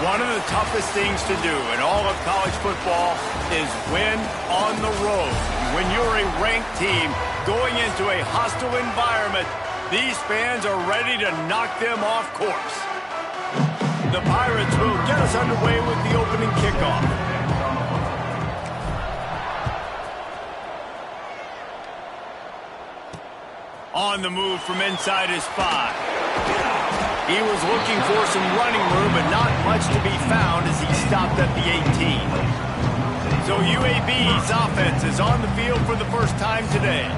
One of the toughest things to do in all of college football is win on the road. When you're a ranked team going into a hostile environment, these fans are ready to knock them off course. The Pirates will get us underway with the opening kickoff. On the move from inside his 5. He was looking for some running room, but not much to be found as he stopped at the 18. So UAB's offense is on the field for the first time today.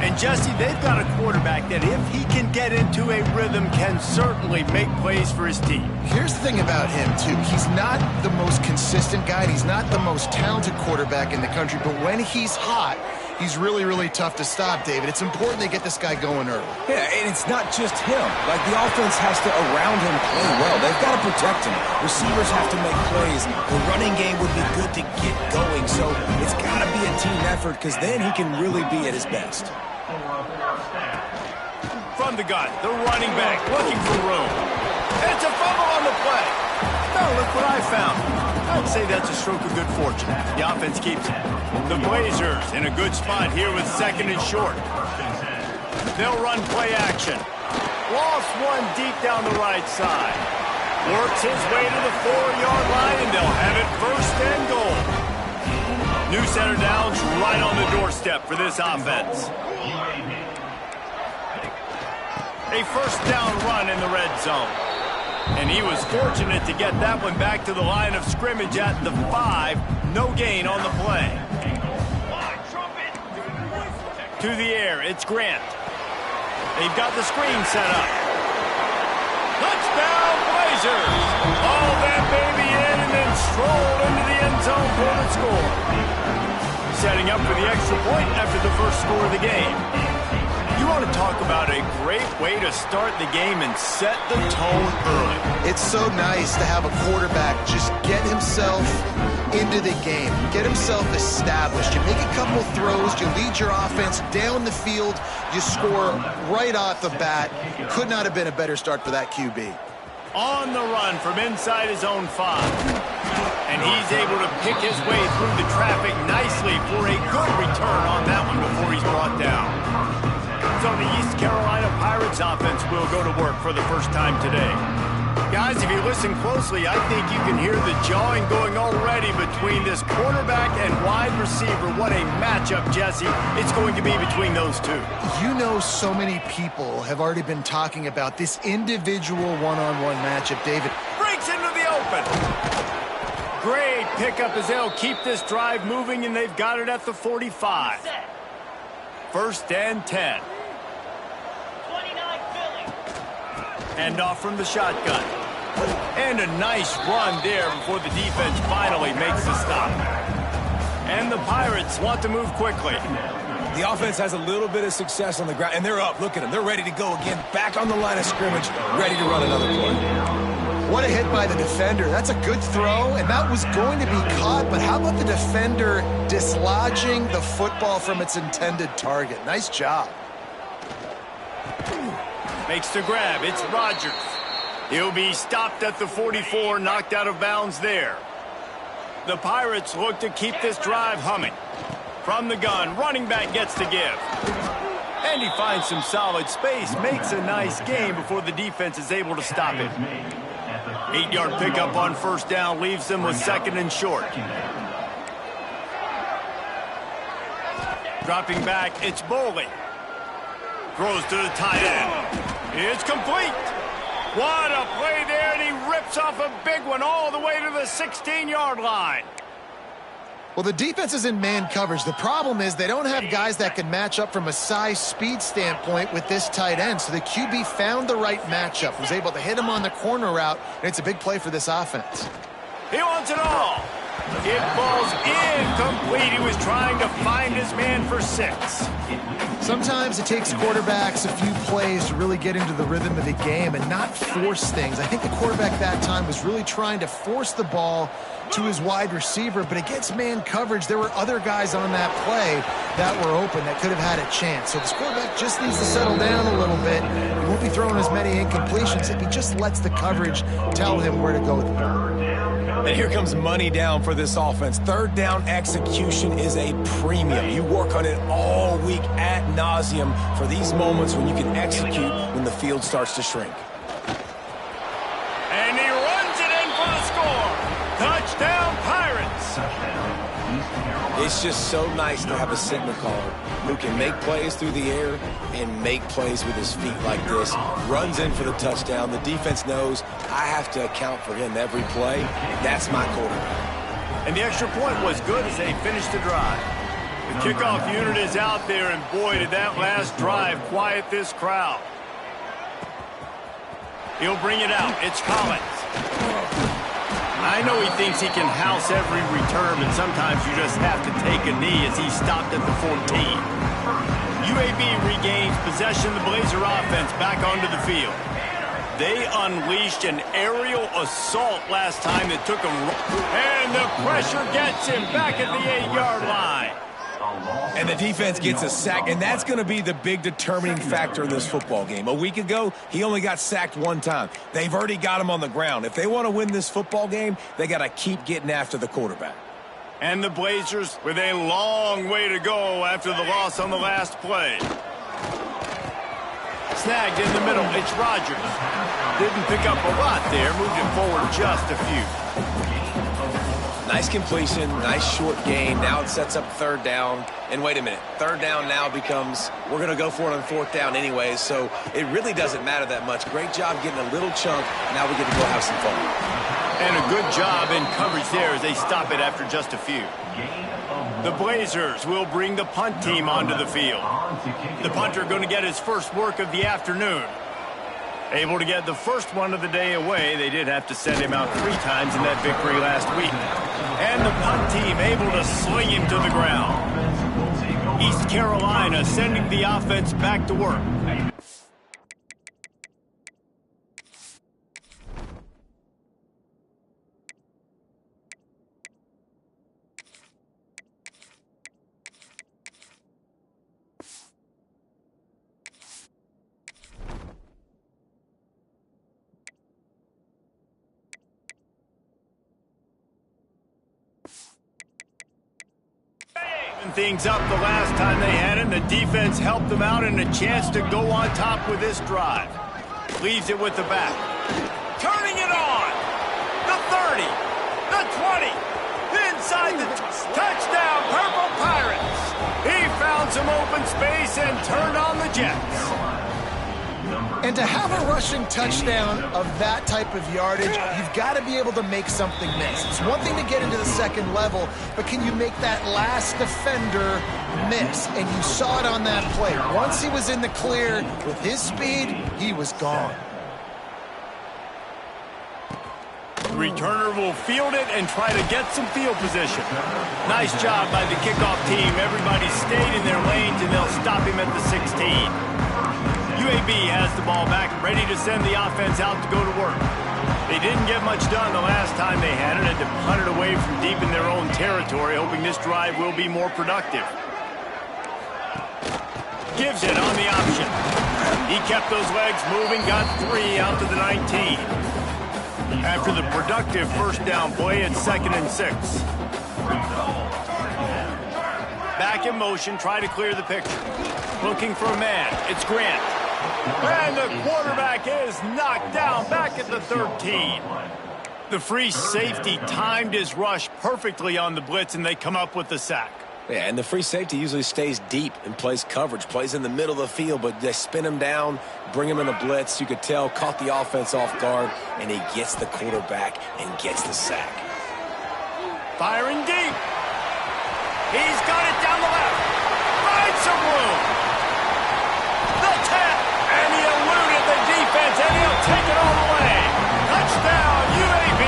And Jesse, they've got a quarterback that if he can get into a rhythm can certainly make plays for his team. Here's the thing about him, too. He's not the most consistent guy. He's not the most talented quarterback in the country. But when he's hot, he's really, really tough to stop, David. It's important they get this guy going early. Yeah, and it's not just him. Like, the offense has to, around him, play well. They've got to protect him. Receivers have to make plays. The running game would be good to get going. So it's got to be a team effort because then he can really be at his best. From the gun, the running back looking for room. It's a fumble on the play. Oh, look what I found. I'd say that's a stroke of good fortune. The offense keeps it. The Blazers in a good spot here with second and short. They'll run play action. Lost one deep down the right side. Works his way to the 4-yard line, and they'll have it first and goal. New center downs right on the doorstep for this offense. A first down run in the red zone. And he was fortunate to get that one back to the line of scrimmage at the 5. No gain on the play. To the air, it's Grant. They've got the screen set up. Touchdown, Blazers! All that baby in and then strolled into the end zone for the score. Setting up for the extra point after the first score of the game. You want to talk about a great way to start the game and set the tone early. It's so nice to have a quarterback just get himself into the game, get himself established. You make a couple throws, you lead your offense down the field, you score right off the bat. Could not have been a better start for that QB. On the run from inside his own 5. And he's able to pick his way through the traffic nicely for a good return on that one before he's brought down. So the East Carolina Pirates offense will go to work for the first time today. Guys, if you listen closely, I think you can hear the jawing going already between this quarterback and wide receiver. What a matchup, Jesse, it's going to be between those two. You know, so many people have already been talking about this individual one-on-one matchup, David. Breaks into the open. Great pickup as they'll keep this drive moving, and they've got it at the 45. First and 10. Hand off from the shotgun. And a nice run there before the defense finally makes the stop. And the Pirates want to move quickly. The offense has a little bit of success on the ground, and they're up. Look at them. They're ready to go again. Back on the line of scrimmage, ready to run another play. What a hit by the defender. That's a good throw, and that was going to be caught, but how about the defender dislodging the football from its intended target? Nice job. Makes the grab. It's Rodgers. He'll be stopped at the 44, knocked out of bounds there. The Pirates look to keep this drive humming. From the gun, running back gets to give. And he finds some solid space, makes a nice gain before the defense is able to stop it. 8-yard pickup on first down leaves them with second and short. Dropping back, it's Boley. Throws to the tight end. It's complete. What a play there, and he rips off a big one all the way to the 16-yard line. Well, the defense is in man coverage. The problem is they don't have guys that can match up from a size speed standpoint with this tight end. So the QB found the right matchup, was able to hit him on the corner route, and it's a big play for this offense. He wants it all. It falls incomplete. He was trying to find his man for 6. Sometimes it takes quarterbacks a few plays to really get into the rhythm of the game and not force things. I think the quarterback that time was really trying to force the ball to his wide receiver, but against man coverage, there were other guys on that play that were open that could have had a chance. So this quarterback just needs to settle down a little bit. He won't be throwing as many incompletions if he just lets the coverage tell him where to go with the ball. And here comes money down for this offense. Third down execution is a premium. You work on it all week ad nauseum for these moments when you can execute when the field starts to shrink. And he runs it in for the score. Touchdown, Pirates. It's just so nice to have a signal caller who can make plays through the air and make plays with his feet like this. Runs in for the touchdown. The defense knows I have to account for him every play. That's my quarterback. And the extra point was good as they finished the drive. The kickoff unit is out there, and boy, did that last drive quiet this crowd. He'll bring it out. It's Collins. I know he thinks he can house every return, but sometimes you just have to take a knee as he stopped at the 14. UAB regains possession of the Blazer offense back onto the field. They unleashed an aerial assault last time that took him, and the pressure gets him back at the 8-yard line. And the defense gets a sack, and that's going to be the big determining factor in this football game. A week ago, he only got sacked one time. They've already got him on the ground. If they want to win this football game, they got to keep getting after the quarterback. And the Blazers with a long way to go after the loss on the last play. Snagged in the middle, it's Rodgers. Didn't pick up a lot there, moved it forward just a few. Nice completion, nice short gain. Now it sets up third down. And wait a minute, third down now becomes, we're going to go for it on fourth down anyways, so it really doesn't matter that much. Great job getting a little chunk. Now we get to go have some fun. And a good job in coverage there as they stop it after just a few. The Blazers will bring the punt team onto the field. The punter going to get his first work of the afternoon. Able to get the first one of the day away. They did have to send him out 3 times in that victory last week. And the punt team able to sling him to the ground. East Carolina sending the offense back to work. Things up the last time they had him. The defense helped them out and a chance to go on top with this drive. Leaves it with the back. Turning it on. The 30. The 20. Inside the touchdown, Purple Pirates. He found some open space and turned on the Jets. And to have a rushing touchdown of that type of yardage, you've got to be able to make something miss. It's one thing to get into the second level, but can you make that last defender miss? And you saw it on that play. Once he was in the clear with his speed, he was gone. The returner will field it and try to get some field position. Nice job by the kickoff team. Everybody stayed in their lanes, and they'll stop him at the 16. UAB has the ball back, ready to send the offense out to go to work. They didn't get much done the last time they had it, had to punt it away from deep in their own territory, hoping this drive will be more productive. Gives it on the option. He kept those legs moving, got 3 out to the 19. After the productive first down play, it's 2nd and 6. Back in motion, try to clear the picture. Looking for a man, it's Grant. And the quarterback is knocked down back at the 13. The free safety timed his rush perfectly on the blitz, and they come up with the sack. Yeah, and the free safety usually stays deep and plays coverage, plays in the middle of the field, but they spin him down, bring him in a blitz. You could tell, caught the offense off guard, and he gets the quarterback and gets the sack. Firing deep. He's got it down the left. Finds some room. The 10. And he eluded the defense, and he'll take it all the way. Touchdown, UAB.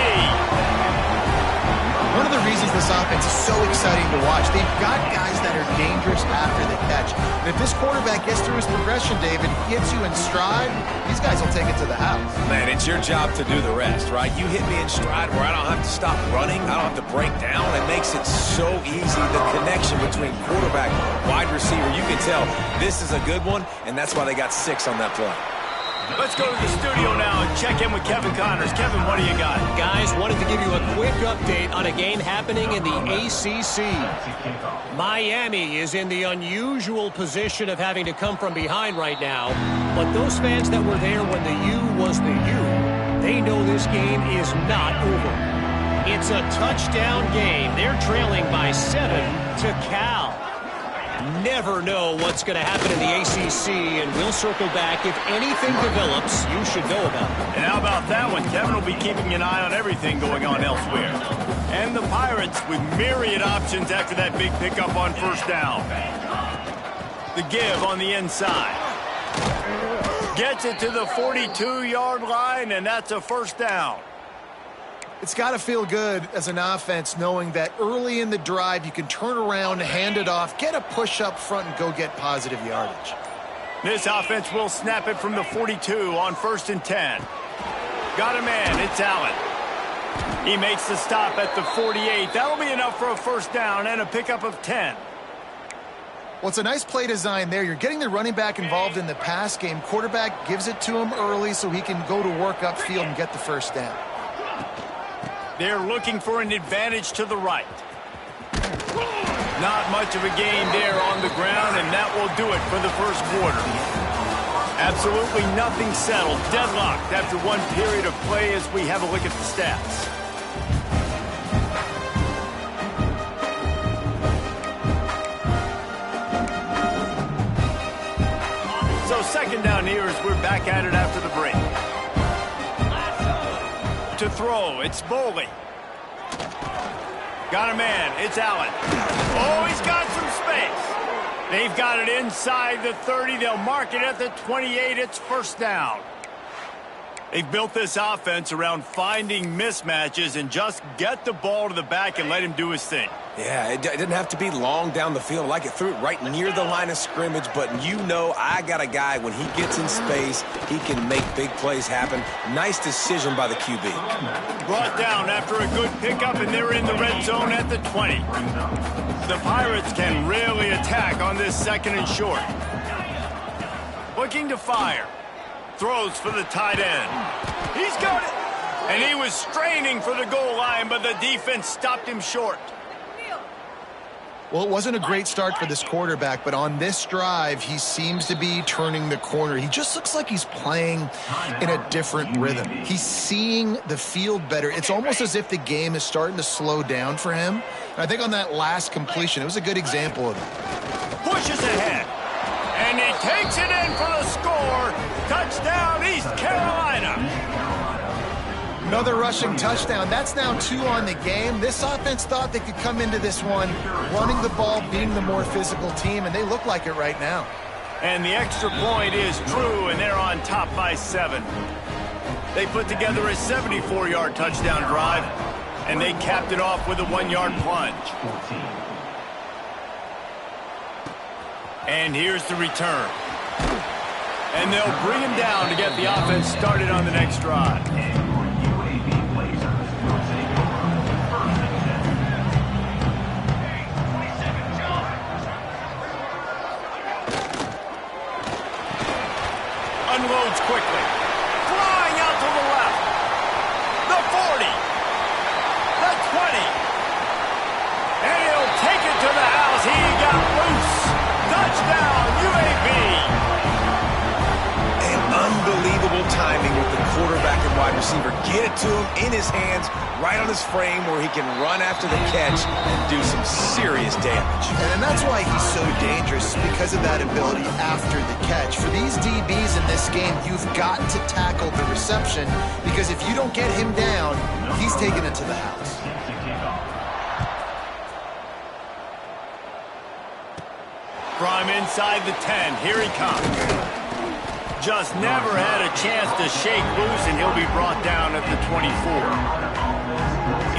One of the reasons this offense is so exciting to watch, they've got guys that are dangerous after the catch. And if this quarterback gets through his progression, David, gets you in stride, these guys will take it to the house. Man, it's your job to do the rest, right? You hit me in stride where I don't have to stop running. I don't have to break down. It makes it so easy. The connection between quarterback, wide receiver, you can tell this is a good one, and that's why they got 6 on that play. Let's go to the studio now and check in with Kevin Connors. Kevin, what do you got? Guys, wanted to give you a quick update on a game happening in the ACC. Miami is in the unusual position of having to come from behind right now. But those fans that were there when the U was the U, they know this game is not over. It's a touchdown game. They're trailing by 7 to Cal. Never know what's going to happen in the ACC, and we'll circle back. If anything develops, you should know about it. And how about that one? Kevin will be keeping an eye on everything going on elsewhere. And the Pirates with myriad options after that big pickup on first down. The give on the inside. Gets it to the 42-yard line, and that's a first down. It's got to feel good as an offense knowing that early in the drive you can turn around, hand it off, get a push up front, and go get positive yardage. This offense will snap it from the 42 on 1st and 10. Got a man. It's Allen. He makes the stop at the 48. That'll be enough for a first down and a pickup of 10. Well, it's a nice play design there. You're getting the running back involved in the pass game. Quarterback gives it to him early so he can go to work upfield and get the first down. They're looking for an advantage to the right. Not much of a gain there on the ground, and that will do it for the first quarter. Absolutely nothing settled. Deadlocked after one period of play as we have a look at the stats. So second down here as we're back at it after the break. To throw, it's Boley. Got a man, it's Allen. Oh, he's got some space. They've got it inside the 30. They'll mark it at the 28. It's first down. They've built this offense around finding mismatches and just get the ball to the back and let him do his thing. Yeah, it didn't have to be long down the field. Like it threw it right near the line of scrimmage, but you know I got a guy, when he gets in space, he can make big plays happen. Nice decision by the QB. Brought down after a good pickup, and they're in the red zone at the 20. The Pirates can really attack on this 2nd and short. Looking to fire. Throws for the tight end. He's got it. And he was straining for the goal line, but the defense stopped him short. Well, it wasn't a great start for this quarterback, but on this drive, he seems to be turning the corner. He just looks like he's playing in a different rhythm. He's seeing the field better. It's almost as if the game is starting to slow down for him. And I think on that last completion, it was a good example of it. Pushes ahead. And he takes it in for the score. Touchdown, East Carolina. Another rushing touchdown. That's now 2 on the game. This offense thought they could come into this one running the ball, being the more physical team, and they look like it right now. And the extra point is true, and they're on top by 7. They put together a 74-yard touchdown drive, and they capped it off with a 1-yard plunge. And here's the return. And they'll bring him down to get the offense started on the next drive. Unloads quickly. Flying out to the left. The 40. The 20. And he'll take it to the house. He got loose. Touchdown, UAB. And unbelievable timing with the quarterback and wide receiver. Get it to him in his hands, right on his frame where he can run after the catch and do some serious damage. And that's why he's so dangerous, because of that ability after the catch. For these DBs in this game, you've got to tackle the reception, because if you don't get him down, he's taking it to the house. From inside the 10, here he comes. Just never had a chance to shake loose, and he'll be brought down at the 24.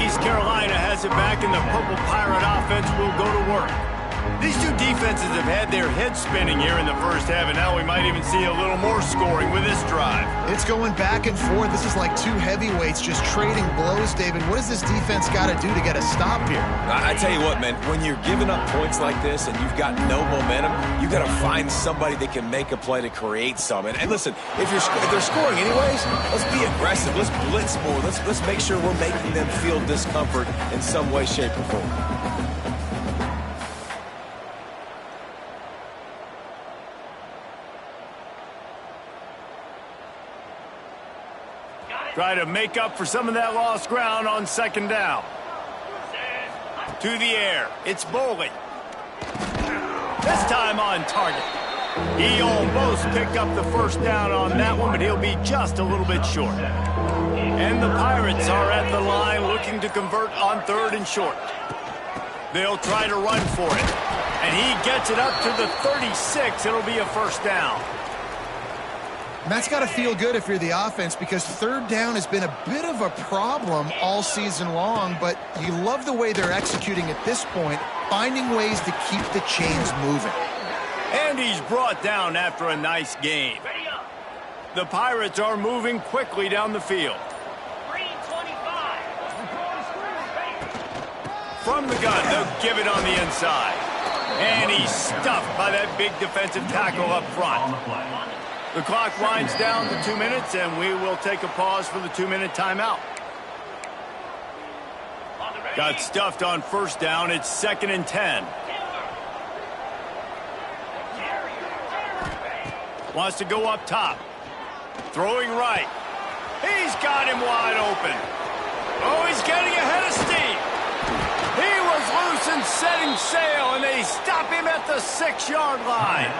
East Carolina has it back, and the Purple Pirate offense will go to work. These two defenses have had their heads spinning here in the first half, and now we might even see a little more scoring with this drive. It's going back and forth. This is like two heavyweights just trading blows, David. What does this defense got to do to get a stop here? I tell you what, man, when you're giving up points like this and you've got no momentum, you got to find somebody that can make a play to create some. And listen, if they're scoring anyways, let's be aggressive. Let's blitz more. Let's make sure we're making them feel discomfort in some way, shape, or form. Try to make up for some of that lost ground on second down. To the air. It's Boley. This time on target. He almost picked up the first down on that one, but he'll be just a little bit short. And the Pirates are at the line looking to convert on third and short. They'll try to run for it. And he gets it up to the 36. It'll be a first down. And that's got to feel good if you're the offense, because third down has been a bit of a problem all season long, but you love the way they're executing at this point, finding ways to keep the chains moving. And he's brought down after a nice game. The Pirates are moving quickly down the field. From the gun, they'll give it on the inside. And he's stuffed by that big defensive tackle up front. The clock winds down to 2 minutes, and we will take a pause for the 2-minute timeout. Got stuffed on first down. It's 2nd and 10. Wants to go up top. Throwing right. He's got him wide open. Oh, he's getting ahead of steam. He was loose and setting sail, and they stop him at the 6-yard line.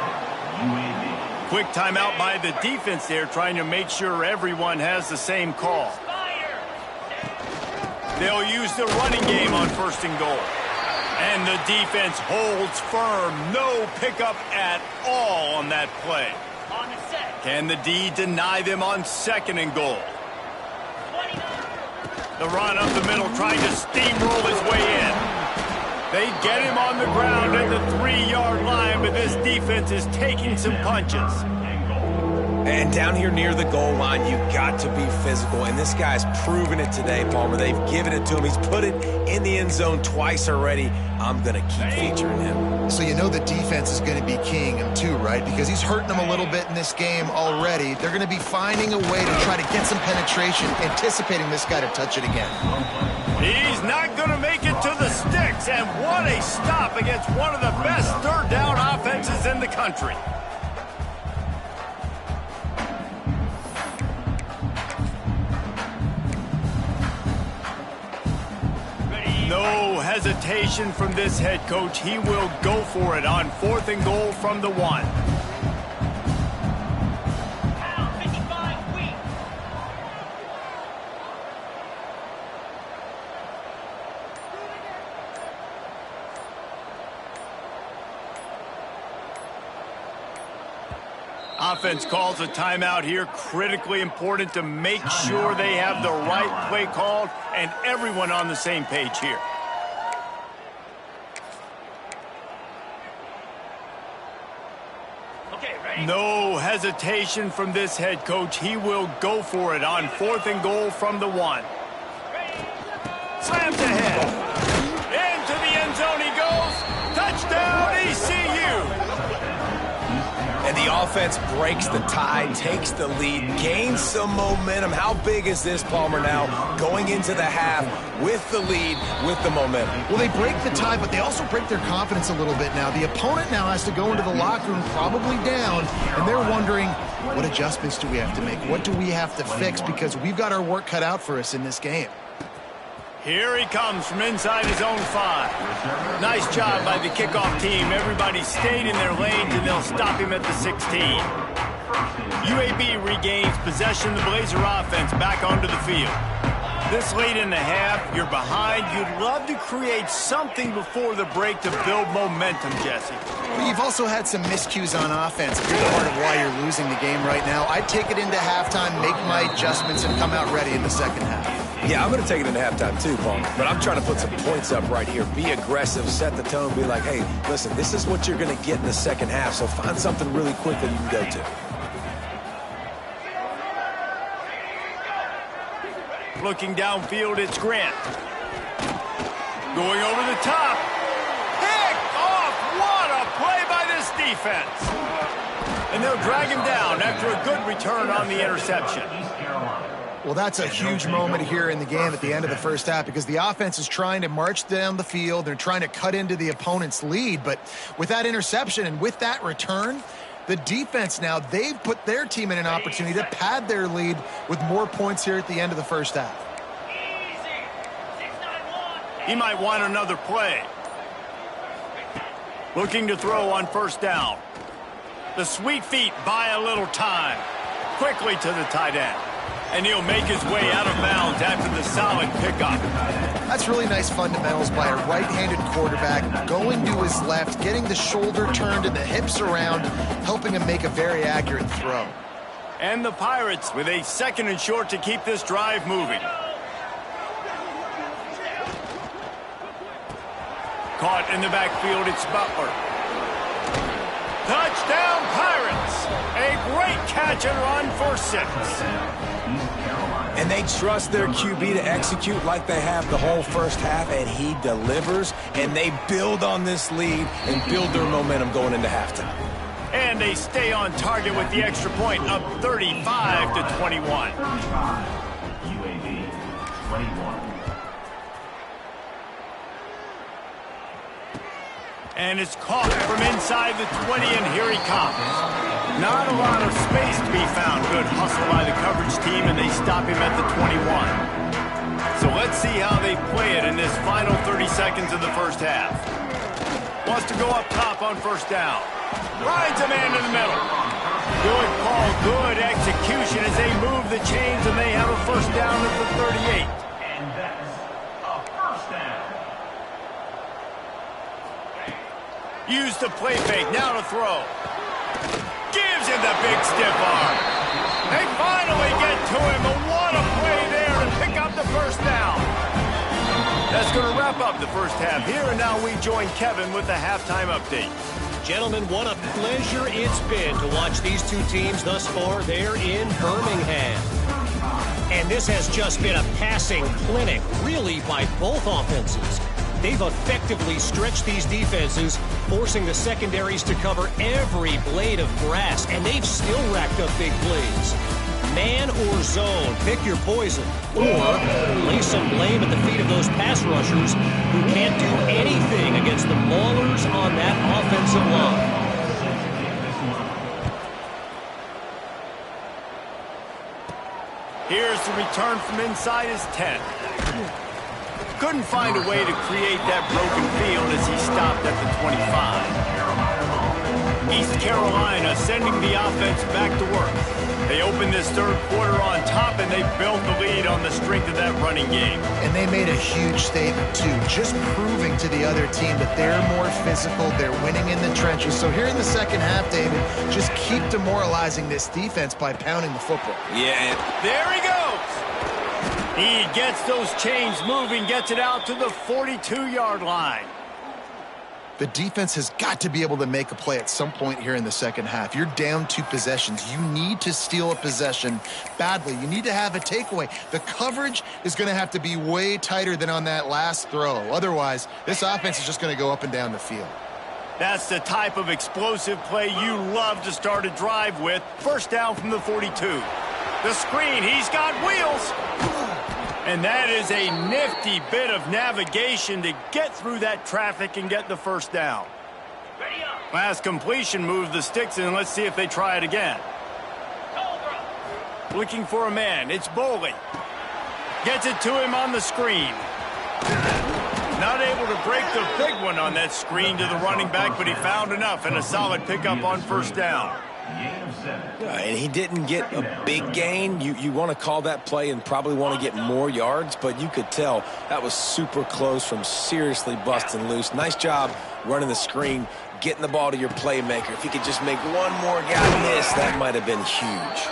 Quick timeout by the defense there, trying to make sure everyone has the same call. They'll use the running game on 1st and goal. And the defense holds firm. No pickup at all on that play. Can the D deny them on 2nd and goal? The run up the middle, trying to steamroll his way in. They get him on the ground at the 3-yard line, but this defense is taking some punches. And down here near the goal line, you got to be physical. And this guy's proven it today, Palmer. They've given it to him. He's put it in the end zone twice already. I'm going to keep featuring him. So you know the defense is going to be keying him too, right? Because he's hurting them a little bit in this game already. They're going to be finding a way to try to get some penetration, anticipating this guy to touch it again. He's not going to make it to the sticks, and what a stop against one of the best third down offenses in the country. No hesitation from this head coach. He will go for it on 4th and goal from the 1. Offense calls a timeout here. Critically important to make sure they have the right play called and everyone on the same page here. No hesitation from this head coach. He will go for it on 4th and goal from the 1. Slams ahead. Into the end zone he goes. Touchdown ECU. And the offense breaks the tie, takes the lead, gains some momentum. How big is this, Palmer, now going into the half with the lead, with the momentum? Well, they break the tie, but they also break their confidence a little bit now. The opponent now has to go into the locker room probably down, and they're wondering, what adjustments do we have to make? What do we have to fix? Because we've got our work cut out for us in this game. Here he comes from inside his own 5. Nice job by the kickoff team. Everybody stayed in their lanes, and they'll stop him at the 16. UAB regains possession. The Blazer offense back onto the field. This late in the half, you're behind. You'd love to create something before the break to build momentum, Jesse. Well, you've also had some miscues on offense. If you're part of why you're losing the game right now, I'd take it into halftime, make my adjustments, and come out ready in the second half. Yeah, I'm going to take it into halftime too, Paul. But I'm trying to put some points up right here. Be aggressive, set the tone, be like, hey, listen, this is what you're going to get in the second half, so find something really quick that you can go to. Looking downfield, it's Grant. Going over the top. Picked off. What a play by this defense. And they'll drag him down after a good return on the interception. Well, that's a huge moment here in the game at the end of the first half because the offense is trying to march down the field. They're trying to cut into the opponent's lead. But with that interception and with that return, the defense now, they've put their team in an opportunity to pad their lead with more points here at the end of the first half. He might want another play. Looking to throw on first down. The sweet feet buy a little time. Quickly to the tight end. And he'll make his way out of bounds after the solid pickup. That's really nice fundamentals by a right-handed quarterback, going to his left, getting the shoulder turned and the hips around, helping him make a very accurate throw. And the Pirates with a 2nd and short to keep this drive moving. Caught in the backfield, it's Butler. Touchdown, Pirates! A great catch and run for 6. And they trust their QB to execute like they have the whole first half, and he delivers, and they build on this lead and build their momentum going into halftime. And they stay on target with the extra point, up 35-21. UAB 21. And it's caught from inside the 20, and here he comes. Not a lot of space to be found. Good hustle by the coverage team, and they stop him at the 21. So let's see how they play it in this final 30 seconds of the first half. Wants to go up top on first down. Finds a man in the middle. Good call, good execution as they move the chains, and they have a first down at the 38. And that's a first down. Use the play fake, now to throw. Gives him the big stiff arm. They finally get to him, and what a play there to pick up the first down. That's going to wrap up the first half here, and now we join Kevin with the halftime update. Gentlemen, what a pleasure it's been to watch these two teams thus far. They're in Birmingham. And this has just been a passing clinic, really, by both offenses. They've effectively stretched these defenses, forcing the secondaries to cover every blade of grass, and they've still racked up big plays. Man or zone, pick your poison. Or lay some blame at the feet of those pass rushers who can't do anything against the maulers on that offensive line. Here's the return from inside his 10. Couldn't find a way to create that broken field as he stopped at the 25. East Carolina sending the offense back to work. They opened this third quarter on top, and they built the lead on the strength of that running game. And they made a huge statement, too, just proving to the other team that they're more physical, they're winning in the trenches. So here in the second half, David, just keep demoralizing this defense by pounding the football. Yeah. There he goes. He gets those chains moving, gets it out to the 42-yard line. The defense has got to be able to make a play at some point here in the second half. You're down 2 possessions. You need to steal a possession badly. You need to have a takeaway. The coverage is going to have to be way tighter than on that last throw. Otherwise, this offense is just going to go up and down the field. That's the type of explosive play you love to start a drive with. First down from the 42. The screen, he's got wheels. And that is a nifty bit of navigation to get through that traffic and get the first down. Last completion moves the sticks in. Let's see if they try it again. Looking for a man. It's Boley. Gets it to him on the screen. Not able to break the big one on that screen to the running back, but he found enough and a solid pickup on first down. And he didn't get a big gain. You want to call that play and probably want to get more yards, but you could tell that was super close from seriously busting loose. Nice job running the screen, getting the ball to your playmaker. If he could just make one more guy miss, that might have been huge.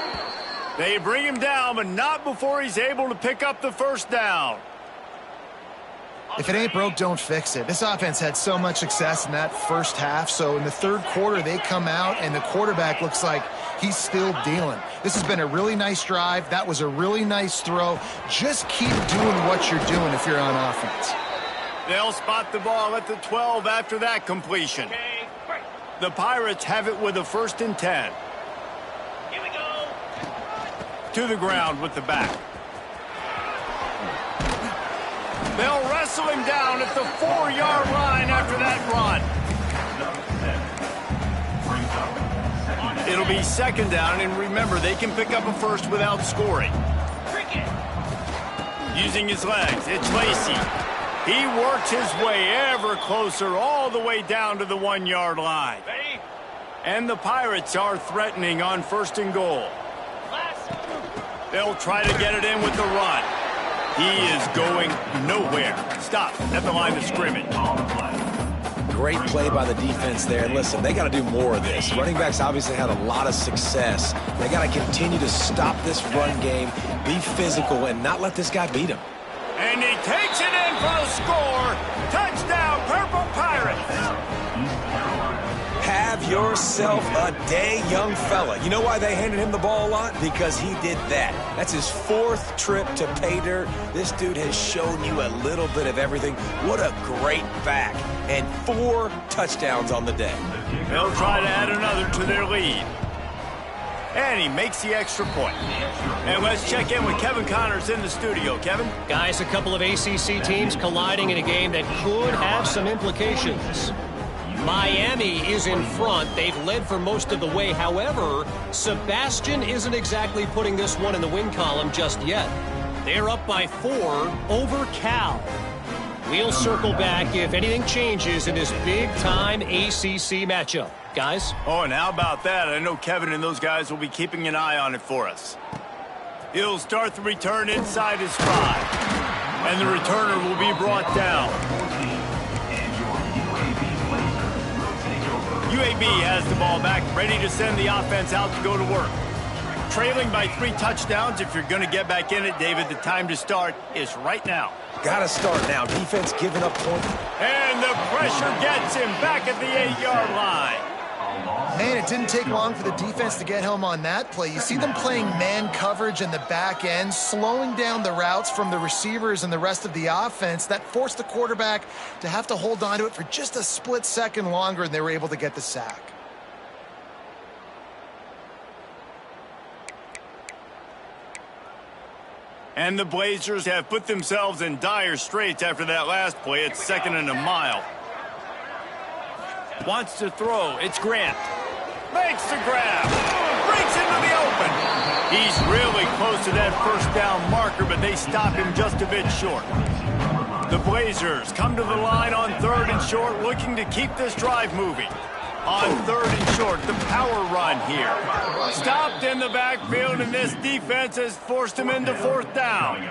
They bring him down, but not before he's able to pick up the first down. If it ain't broke, don't fix it. This offense had so much success in that first half, so in the third quarter, they come out, and the quarterback looks like he's still dealing. This has been a really nice drive. That was a really nice throw. Just keep doing what you're doing if you're on offense. They'll spot the ball at the 12 after that completion. The Pirates have it with a 1st and 10. Here we go. To the ground with the back. They'll wrestle him down at the 4-yard line after that run. It'll be 2nd down, and remember, they can pick up a first without scoring. Using his legs, it's Lacey. He works his way ever closer all the way down to the 1-yard line. And the Pirates are threatening on 1st and goal. They'll try to get it in with the run. He is going nowhere. Stop at the line of scrimmage. Great play by the defense there. And listen, they got to do more of this. Running backs obviously had a lot of success. They got to continue to stop this run game, be physical, and not let this guy beat him. And he takes it in for a score. Touchdown, Purple Pirates. Have yourself a day, young fella. You know why they handed him the ball a lot? Because he did that. That's his 4th trip to pay dirt. This dude has shown you a little bit of everything. What a great back. And 4 touchdowns on the day. They'll try to add another to their lead. And he makes the extra point. And let's check in with Kevin Connors in the studio. Kevin? Guys, a couple of ACC teams colliding in a game that could have some implications. Miami is in front. They've led for most of the way. However, Sebastian isn't exactly putting this one in the win column just yet. They're up by 4 over Cal. We'll circle back if anything changes in this big-time ACC matchup. Guys? Oh, and how about that? I know Kevin and those guys will be keeping an eye on it for us. He'll start the return inside his 5. And the returner will be brought down. UAB has the ball back, ready to send the offense out to go to work. Trailing by 3 touchdowns. If you're going to get back in it, David, the time to start is right now. Got to start now. Defense giving up points. And the pressure gets him back at the 8-yard line. Man, it didn't take long for the defense to get home on that play. You see them playing man coverage in the back end, slowing down the routes from the receivers and the rest of the offense. That forced the quarterback to have to hold on to it for just a split second longer, and they were able to get the sack. And the Blazers have put themselves in dire straits after that last play. It's 2nd and a mile. Wants to throw. It's Grant. Makes the grab. Breaks into the open. He's really close to that 1st down marker, but they stop him just a bit short. The Blazers come to the line on 3rd and short, looking to keep this drive moving. On 3rd and short, the power run here. Stopped in the backfield, and this defense has forced him into 4th down.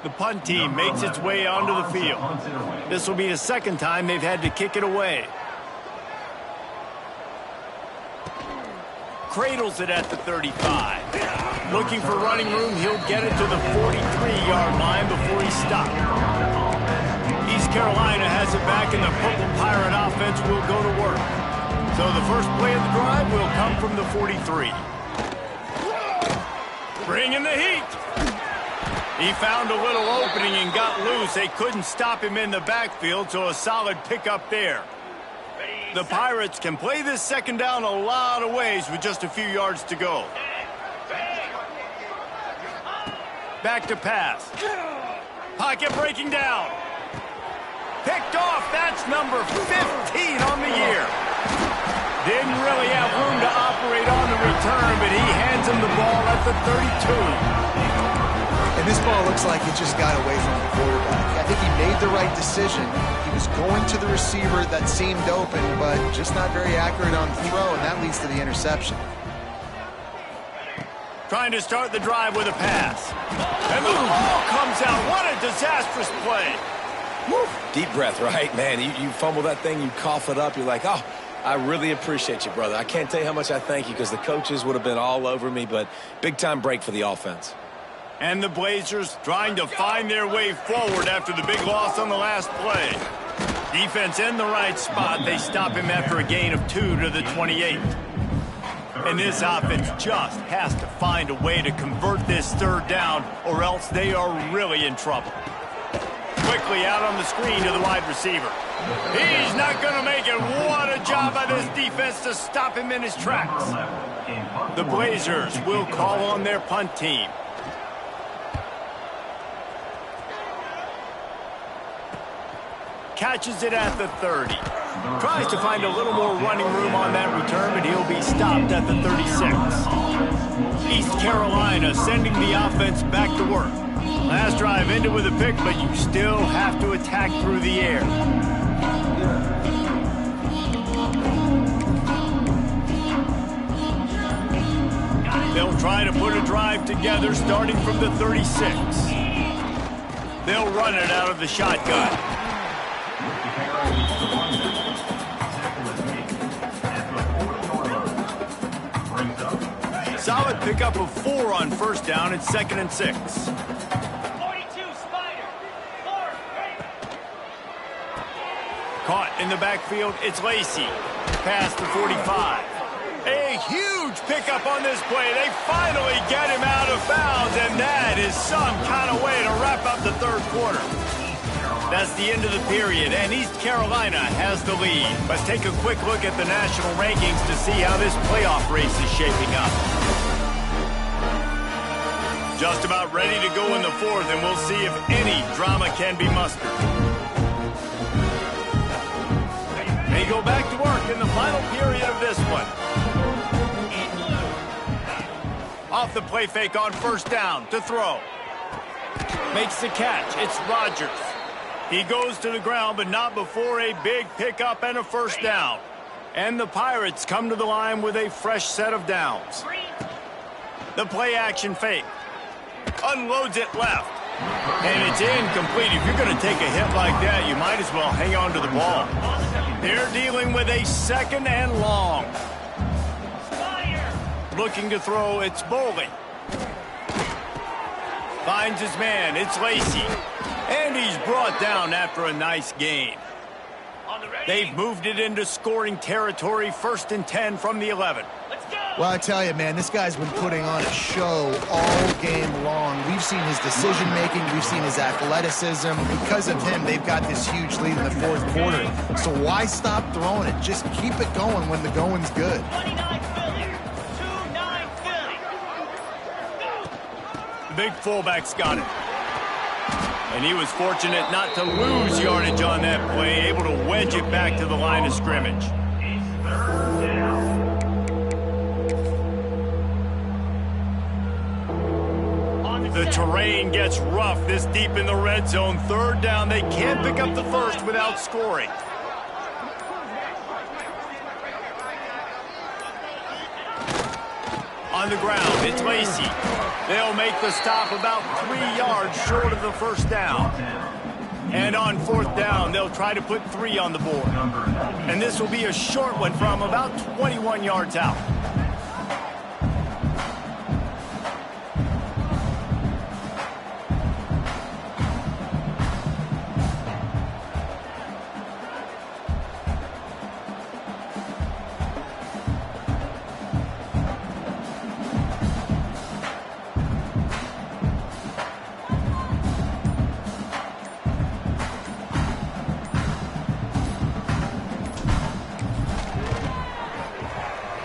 The punt team makes its way onto the field. This will be the 2nd time they've had to kick it away. Cradles it at the 35. Looking for running room, he'll get it to the 43-yard line before he's stopped. East Carolina has it back, and the Purple Pirate offense will go to work. So the first play of the drive will come from the 43. Bringing the heat. He found a little opening and got loose. They couldn't stop him in the backfield, so a solid pickup there. The Pirates can play this 2nd down a lot of ways with just a few yards to go. Back to pass. Pocket breaking down. Picked off. That's number 15 on the year. Didn't really have room to operate on the return, but he hands him the ball at the 32. And this ball looks like it just got away from the quarterback. I think he made the right decision. He was going to the receiver that seemed open, but just not very accurate on the throw, and that leads to the interception. Trying to start the drive with a pass. And the ball comes out. What a disastrous play. Woo. Deep breath, right? Man, you fumble that thing, you cough it up, you're like, oh, I really appreciate you, brother. I can't tell you how much I thank you because the coaches would have been all over me, but big-time break for the offense. And the Blazers trying to find their way forward after the big loss on the last play. Defense in the right spot. They stop him after a gain of 2 to the 28. And this offense just has to find a way to convert this third down or else they are really in trouble. Quickly out on the screen to the wide receiver. He's not going to make it. What a job by this defense to stop him in his tracks. The Blazers will call on their punt team. Catches it at the 30. Tries to find a little more running room on that return, but he'll be stopped at the 36. East Carolina sending the offense back to work. Last drive ended with a pick, but you still have to attack through the air. They'll try to put a drive together starting from the 36. They'll run it out of the shotgun. Solid pickup of 4 on first down. It's 2nd and 6. 42, Spider. 4, Caught in the backfield, it's Lacey. Past the 45. A huge pickup on this play. They finally get him out of bounds, and that is some kind of way to wrap up the third quarter. That's the end of the period, and East Carolina has the lead. Let's take a quick look at the national rankings to see how this playoff race is shaping up. Just about ready to go in the fourth, and we'll see if any drama can be mustered. They go back to work in the final period of this one. Off the play fake on first down to throw. Makes the catch. It's Rodgers. He goes to the ground, but not before a big pickup and a first down. And the Pirates come to the line with a fresh set of downs. The play action fake. Unloads it left. And it's incomplete. If you're going to take a hit like that, you might as well hang on to the ball. They're dealing with a 2nd and long. Looking to throw, it's Bowling. Finds his man, it's Lacey. And he's brought down after a nice gain. They've moved it into scoring territory, 1st and 10 from the 11. Well, I tell you, man, this guy's been putting on a show all game long. We've seen his decision-making. We've seen his athleticism. Because of him, they've got this huge lead in the fourth quarter. So why stop throwing it? Just keep it going when the going's good. 29 Philly. 2-9 Philly. The big fullback's got it. And he was fortunate not to lose yardage on that play, able to wedge it back to the line of scrimmage. The terrain gets rough this deep in the red zone. Third down, they can't pick up the first without scoring. On the ground, it's Lacey. They'll make the stop about 3 yards short of the first down. And on fourth down, they'll try to put 3 on the board. And this will be a short one from about 21 yards out.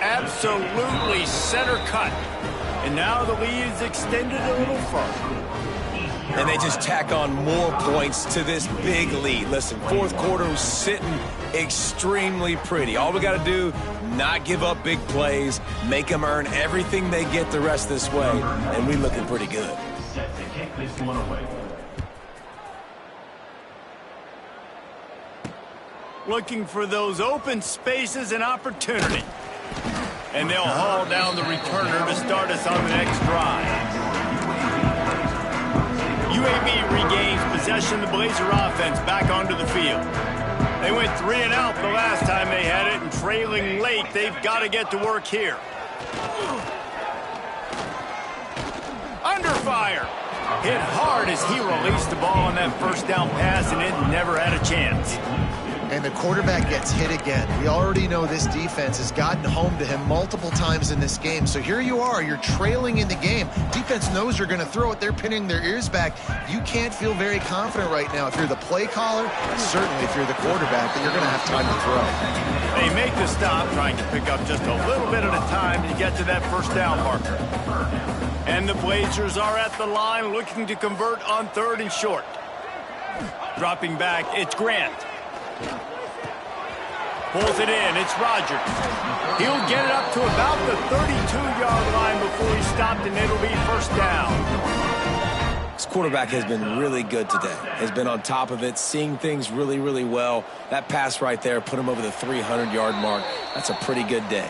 Absolutely center cut. And now the lead is extended a little further. And they just tack on more points to this big lead. Listen, fourth quarter was sitting extremely pretty. All we got to do, not give up big plays, make them earn everything they get the rest this way, and we're looking pretty good. Set to kick this one away. Looking for those open spaces and opportunity. And they'll haul down the returner to start us on the next drive. UAB regains possession. The Blazer offense back onto the field. They went 3 and out the last time they had it, and trailing late, they've got to get to work here. Under fire. Hit hard as he released the ball on that first down pass, and it never had a chance. And the quarterback gets hit again. We already know this defense has gotten home to him multiple times in this game. So here you are, you're trailing in the game. Defense knows you're going to throw it. They're pinning their ears back. You can't feel very confident right now if you're the play caller, and certainly if you're the quarterback, that you're going to have time to throw. They make the stop, trying to pick up just a little bit at a time to get to that first down marker. And the Blazers are at the line looking to convert on 3rd and short. Dropping back, it's Grant. Pulls it in, it's Rogers. He'll get it up to about the 32-yard line before he's stopped, and it'll be first down. This quarterback has been really good today. Has been on top of it, seeing things really, really well. That pass right there put him over the 300-yard mark. That's a pretty good day.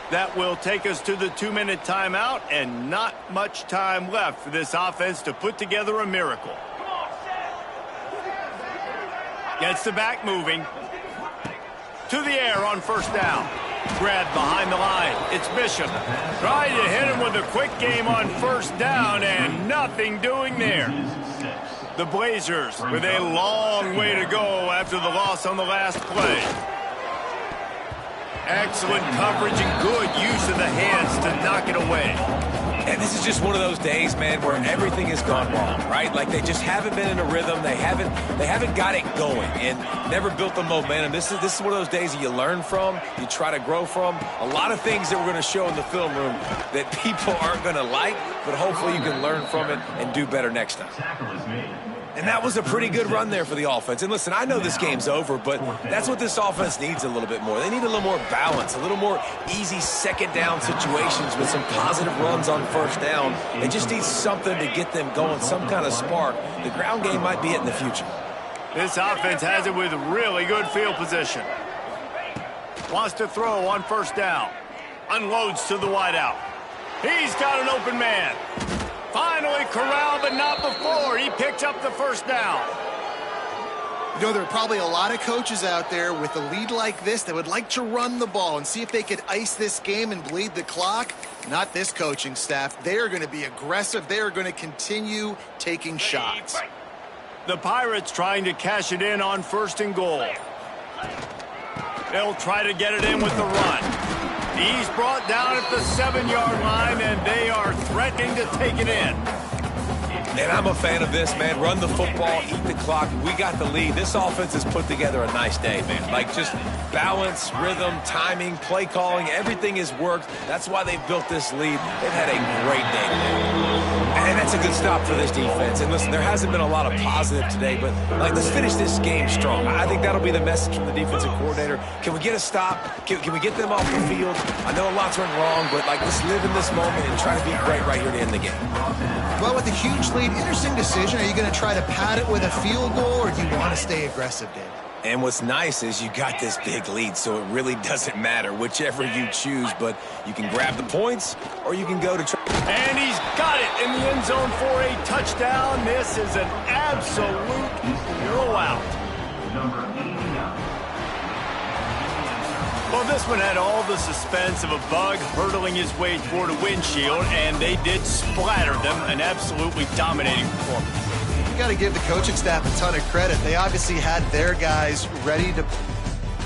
That will take us to the 2-minute timeout, and not much time left for this offense to put together a miracle. Gets the back moving. To the air on first down. Grabbed behind the line. It's Bishop. Trying to hit him with a quick game on first down, and nothing doing there. The Blazers with a long way to go after the loss on the last play. Excellent coverage and good use of the hands to knock it away. And this is just one of those days, man, where everything has gone wrong, right? Like they just haven't been in a rhythm. They haven't got it going and never built the momentum. This is one of those days that you learn from, you try to grow from. A lot of things that we're going to show in the film room that people aren't going to like, but hopefully you can learn from it and do better next time. And that was a pretty good run there for the offense. And listen, I know this game's over, but that's what this offense needs a little bit more. They need a little more balance, a little more easy second down situations with some positive runs on first down. They just need something to get them going, some kind of spark. The ground game might be it in the future. This offense has it with really good field position. Wants to throw on first down. Unloads to the wideout. He's got an open man. Finally corralled, but not before. He picked up the first down. You know, there are probably a lot of coaches out there with a lead like this that would like to run the ball and see if they could ice this game and bleed the clock. Not this coaching staff. They are going to be aggressive. They are going to continue taking shots. The Pirates trying to cash it in on 1st and goal. They'll try to get it in with the run. He's brought down at the 7-yard line, and they are threatening to take it in. And I'm a fan of this, man. Run the football, eat the clock. We got the lead. This offense has put together a nice day, man. Like just balance, rhythm, timing, play calling, everything has worked. That's why they've built this lead. They've had a great day today. And that's a good stop for this defense. And listen, there hasn't been a lot of positive today, but like let's finish this game strong. I think that'll be the message from the defensive coordinator. Can we get a stop? Can we get them off the field? I know a lot's went wrong, but like let's live in this moment and try to be great right here to end the game. Well, with a huge lead, interesting decision. Are you going to try to pad it with a field goal, or do you want to stay aggressive, Dave? And what's nice is you got this big lead, so it really doesn't matter whichever you choose, but you can grab the points or you can go to try. And he's got it in the end zone for a touchdown. This is an absolute blowout. Well, this one had all the suspense of a bug hurtling his way toward a windshield, and they did splatter them. An absolutely dominating performance. You got to give the coaching staff a ton of credit. They obviously had their guys ready to